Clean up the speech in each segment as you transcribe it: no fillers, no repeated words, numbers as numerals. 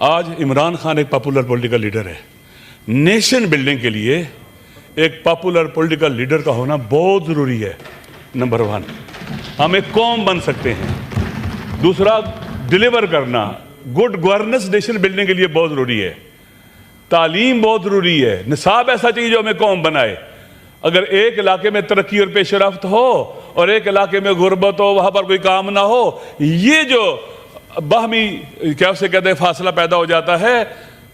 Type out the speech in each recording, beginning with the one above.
آج عمران خان ایک popular political leader ہے. نیشن بلڈنگ کے لیے ایک پاپولر پولیٹیکل لیڈر کا ہونا بہت ضروری ہے. نمبر 1 ہم ایک قوم بن سکتے ہیں. دوسرا ڈیلیور کرنا گڈ گورننس نیشن بلڈنگ کے لیے بہت ضروری ہے. تعلیم بہت ضروری ہے. نصاب ایسا چاہیے جو ہمیں قوم بنائے. اگر ایک علاقے میں ترقی اور پیش رفت ہو اور ایک علاقے میں غربت ہو, وہاں پر کوئی کام نہ ہو, یہ جو باہمی کیا اسے کہتے ہیں فاصلہ پیدا ہو جاتا ہے,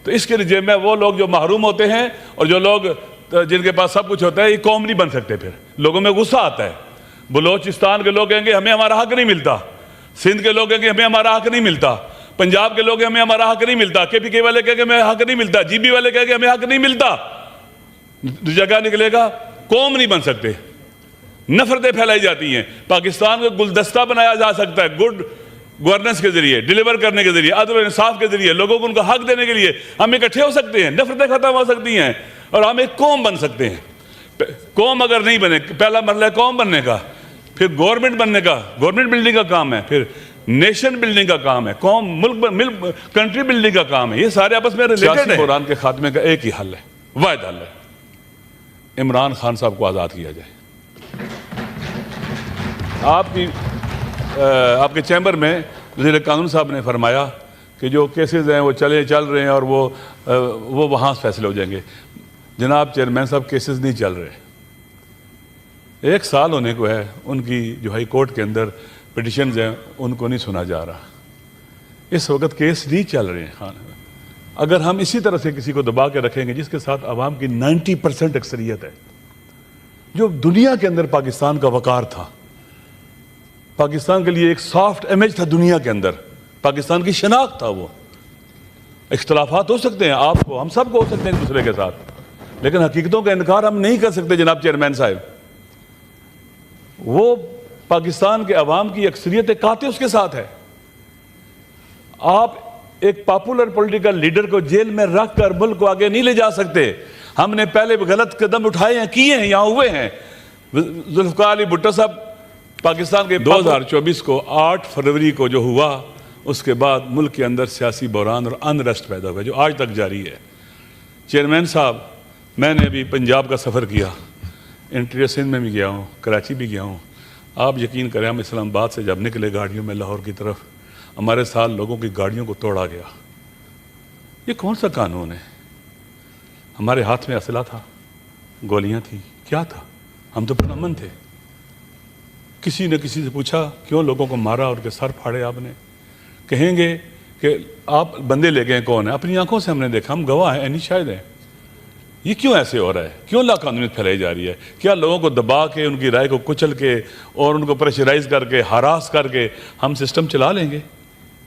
تو اس کے نتیجے میں وہ لوگ جو محروم ہوتے ہیں اور جو لوگ جن کے پاس سب کچھ ہوتا ہے, یہ قوم نہیں بن سکتے. پھر لوگوں میں غصہ آتا ہے. بلوچستان کے لوگ کہیں گے ہمیں ہمارا حق نہیں ملتا, سندھ کے لوگ کہیں گے ہمیں ہمارا حق نہیں ملتا, پنجاب کے لوگ ہمیں ہمارا حق نہیں ملتا, KPK والے کہیں گے ہمیں حق نہیں ملتا, GB والے کہیں گے ہمیں حق نہیں ملتا. جگہ نکلے گا, قوم نہیں بن سکتے. نفرتیں پھیلائی جاتی ہیں. پاکستان کو گلدستہ بنایا جا سکتا ہے گڈ گورننس کے ذریعے, ڈیلیور کرنے کے ذریعے, عدل و انصاف کے ذریعے, لوگوں کو ان کا حق دینے کے لیے ہم اکٹھے ہو سکتے ہیں, نفرتیں ختم ہو سکتی ہیں اور ہم ایک قوم بن سکتے ہیں. قوم اگر نہیں بنے, پہلا مرحلہ ہے قوم بننے کا, پھر گورنمنٹ بننے کا, گورنمنٹ بلڈنگ کا کام ہے, پھر نیشن بلڈنگ کا کام ہے, قوم ملک کنٹری بلڈنگ کا کام ہے. یہ سارے آپس میں ریلیٹڈ ہیں. بحران کے خاتمے کا ایک ہی حل ہے, واحد حل ہے, عمران خان صاحب کو آزاد کیا جائے. آپ کے چیمبر میں وزیر قانون صاحب نے فرمایا کہ جو کیسز ہیں وہ چل رہے ہیں اور وہ وہاں سے فیصلے ہو جائیں گے. جناب چیئرمین صاحب, کیسز نہیں چل رہے. 1 سال ہونے کو ہے ان کی جو ہائی کورٹ کے اندر پٹیشنز ہیں ان کو نہیں سنا جا رہا. اس وقت کیس نہیں چل رہے ہیں. خان, اگر ہم اسی طرح سے کسی کو دبا کے رکھیں گے جس کے ساتھ عوام کی 90% اکثریت ہے, جو دنیا کے اندر پاکستان کا وقار تھا, پاکستان کے لیے ایک سافٹ امیج تھا دنیا کے اندر, پاکستان کی شناخت تھا, وہ اختلافات ہو سکتے ہیں, آپ کو, ہم سب کو ہو سکتے ہیں ایک دوسرے کے ساتھ, لیکن حقیقتوں کا انکار ہم نہیں کر سکتے. جناب چیئرمین صاحب, وہ پاکستان کے عوام کی اکثریت قاطع اس کے ساتھ ہے. آپ ایک پاپولر پولیٹیکل لیڈر کو جیل میں رکھ کر ملک کو آگے نہیں لے جا سکتے. ہم نے پہلے غلط قدم اٹھائے ہیں, کیے ہیں, یہاں ہوئے ہیں. ذوالفقار علی بھٹو صاحب پاکستان کے 2024 کو 8 فروری کو جو ہوا, اس کے بعد ملک کے اندر سیاسی بحران اور انریسٹ پیدا ہوا جو آج تک جاری ہے. چیئرمین صاحب, میں نے ابھی پنجاب کا سفر کیا, انٹیریئر سندھ میں بھی گیا ہوں, کراچی بھی گیا ہوں. آپ یقین کریں, ہم اسلام آباد سے جب نکلے گاڑیوں میں لاہور کی طرف, ہمارے ساتھ لوگوں کی گاڑیوں کو توڑا گیا. یہ کون سا قانون ہے؟ ہمارے ہاتھ میں اسلحہ تھا, گولیاں تھیں, کیا تھا؟ ہم تو پرامن تھے. کسی نے کسی سے پوچھا کیوں لوگوں کو مارا اور کے سر پھاڑے آپ نے؟ کہیں گے کہ آپ بندے لے گئے کون ہیں؟ اپنی آنکھوں سے ہم نے دیکھا, ہم گواہ ہیں, اینی شاہد ہیں. یہ کیوں ایسے ہو رہا ہے؟ کیوں لاقانونیت پھیلائی جا رہی ہے؟ کیا لوگوں کو دبا کے, ان کی رائے کو کچل کے اور ان کو پریشرائز کر کے, ہراس کر کے ہم سسٹم چلا لیں گے؟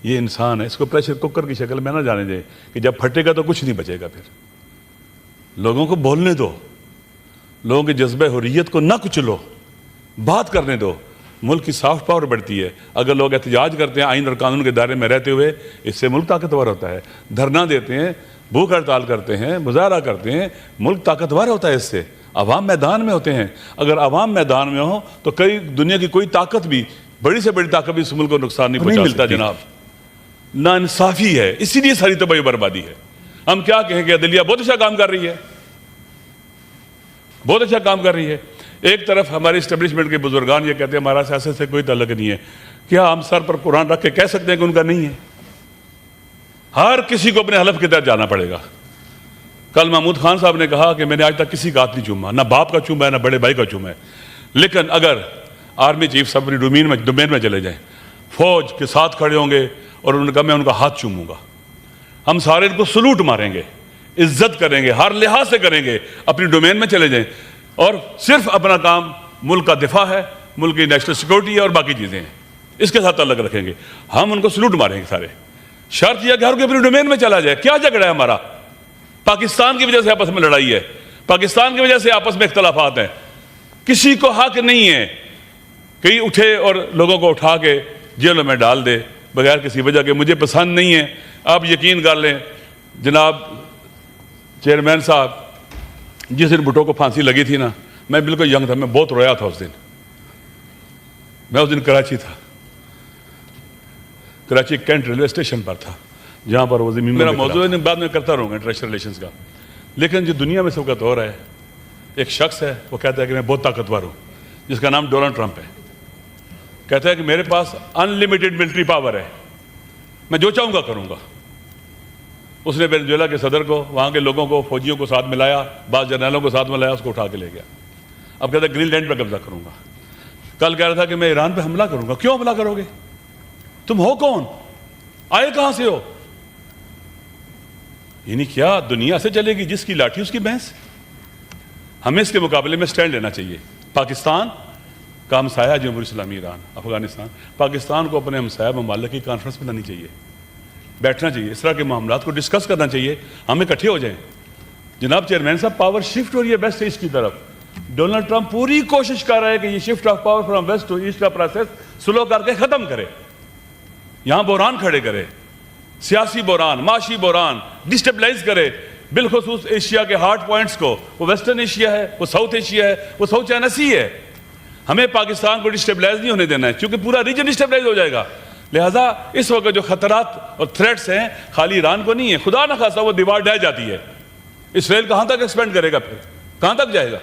یہ انسان ہے, اس کو پریشر کوکر کی شکل میں نہ جانے دیں کہ جب پھٹے گا تو کچھ نہیں بچے گا. پھر لوگوں کو بولنے دو, لوگوں کے جذبہ حریت کو نہ کچلو, بات کرنے دو. ملک کی سافٹ پاور بڑھتی ہے. اگر لوگ احتجاج کرتے ہیں آئین اور قانون کے دائرے میں رہتے ہوئے, اس سے ملک طاقتور ہوتا ہے. دھرنا دیتے ہیں, بھوک ہڑتال کرتے ہیں, مظاہرہ کرتے ہیں, ملک طاقتور ہوتا ہے. اس سے عوام میدان میں ہوتے ہیں. اگر عوام میدان میں ہو تو دنیا کی کوئی طاقت بھی, بڑی سے بڑی طاقت بھی اس ملک کو نقصان نہیں پہنچا سکتی. جناب, نا انصافی ہے, اسی لیے ساری تباہی بربادی ہے. ہم کیا کہیں کہ عدلیہ بہت اچھا کام کر رہی ہے, بہت اچھا کام کر رہی ہے. ایک طرف ہمارے اسٹیبلشمنٹ کے بزرگان یہ کہتے ہیں ہمارا سیاست سے کوئی تعلق نہیں ہے. کیا ہم سر پر قرآن رکھ کے کہہ سکتے ہیں کہ ان کا نہیں ہے؟ ہر کسی کو اپنے حلف کے تحت جانا پڑے گا. کل محمود خان صاحب نے کہا کہ میں نے آج تک کسی کا ہاتھ نہیں چوما, نہ باپ کا چوما ہے, نہ بڑے بھائی کا چوما ہے. لیکن اگر آرمی چیف سب اپنی ڈومین میں چلے جائیں, فوج کے ساتھ کھڑے ہوں گے اور انہوں نے کہا میں ان کا ہاتھ چوموں گا, ہم سارے ان کو سلوٹ ماریں گے, عزت کریں گے, ہر لحاظ سے کریں گے, اپنی ڈومین میں چلے جائیں, اور صرف اپنا کام ملک کا دفاع ہے, ملک کی نیشنل سیکورٹی ہے اور باقی چیزیں ہیں, اس کے ساتھ تعلق رکھیں گے. ہم ان کو سلوٹ ماریں گے سارے. شرط یہ کہ ہر کوئی اپنی ڈومین میں چلا جائے. کیا جھگڑا ہے ہمارا؟ پاکستان کی وجہ سے آپس میں لڑائی ہے, پاکستان کی وجہ سے آپس میں اختلافات ہیں. کسی کو حق نہیں ہے کہ اٹھے اور لوگوں کو اٹھا کے جیلوں میں ڈال دے بغیر کسی وجہ کے. مجھے پسند نہیں ہے. آپ یقین کر لیں جناب چیئرمین صاحب, جس دن بھٹو کو پھانسی لگی تھی نا, میں بالکل ینگ تھا, میں بہت رویا تھا اس دن. میں اس دن کراچی تھا, کراچی کینٹ ریلوے اسٹیشن پر تھا. جہاں پر وہ زمین میرا موضوع ہے، بعد میں کرتا رہوں گا انٹرنیشنل ریلیشنز کا. لیکن جو دنیا میں سب کا دور ہے، ایک شخص ہے وہ کہتا ہے کہ میں بہت طاقتور ہوں، جس کا نام ڈونلڈ ٹرمپ ہے. کہتا ہے کہ میرے پاس انلمیٹڈ ملٹری پاور ہے، میں جو چاہوں گا کروں گا. اس نے وینزویلا کے صدر کو، وہاں کے لوگوں کو، فوجیوں کو ساتھ ملایا، بعض جرنیلوں کو ساتھ ملایا، اس کو اٹھا کے لے گیا. اب کہتا ہے گرین لینڈ پہ قبضہ کروں گا. کل کہہ رہا تھا کہ میں ایران پہ حملہ کروں گا. کیوں حملہ کرو گے؟ تم ہو کون؟ آئے کہاں سے ہو؟ یعنی کیا دنیا سے چلے گی جس کی لاٹھی اس کی بھینس؟ ہمیں اس کے مقابلے میں سٹینڈ لینا چاہیے. پاکستان کا ہمسایہ جمہوریہ اسلامی ایران، افغانستان، پاکستان کو اپنے ہمسایہ ممالک کی کانفرنس بنانی چاہیے، بیٹھنا چاہیے، اس طرح کے معاملات کو ڈسکس کرنا چاہیے، ہم اکٹھے ہو جائیں. جناب چیئرمین صاحب، پاور شفٹ ہو رہی ہے ویسٹ ایسٹ کی طرف. ڈونلڈ ٹرمپ پوری کوشش کر رہا ہے کہ یہ shift of power from West to East کا پروسیس سلو کر کے ختم کرے، یہاں بحران کھڑے کرے، سیاسی بحران، معاشی بحران ڈسٹیبلائز کرے، بالخصوص ایشیا کے ہارڈ پوائنٹس کو. وہ ویسٹرن ایشیا ہے، وہ ساؤتھ ایشیا ہے، وہ ساؤتھ چائنا سی ہے. ہمیں پاکستان کو ڈسٹیبلائز نہیں ہونے دینا ہے، کیونکہ پورا ریجن ڈسٹیبلائز ہو جائے گا. لہٰذا اس وقت جو خطرات اور تھریٹس ہیں خالی ایران کو نہیں ہے، خدا نہ خواستہ وہ دیوار ڈھہ جاتی ہے، اسرائیل کہاں تک ایکسپینڈ کرے گا، پھر کہاں تک جائے گا؟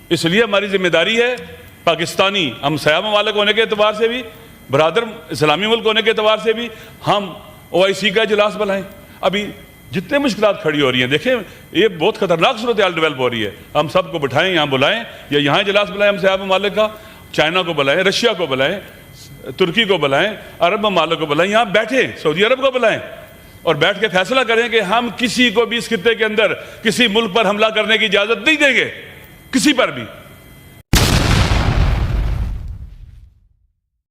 اس لیے ہماری ذمہ داری ہے پاکستانی ہمسایہ ممالک ہونے کے اعتبار سے بھی، برادر اسلامی ملک ہونے کے اعتبار سے بھی، ہم OIC کا اجلاس بلائیں. ابھی جتنے مشکلات کھڑی ہو رہی ہیں، دیکھیں یہ بہت خطرناک صورتحال ڈیولپ ہو رہی ہے. ہم سب کو بٹھائیں، یہاں بلائیں، یا یہاں اجلاس بلائیں ہمسایہ ممالک کا، چائنا کو بلائیں، رشیا کو بلائیں، ترکی کو بلائیں، عرب ممالک کو بلائیں، یہاں بیٹھیں، سعودی عرب کو بلائیں، اور بیٹھ کے فیصلہ کریں کہ ہم کسی کو بھی اس خطے کے اندر کسی ملک پر حملہ کرنے کی اجازت نہیں دیں گے، کسی پر بھی.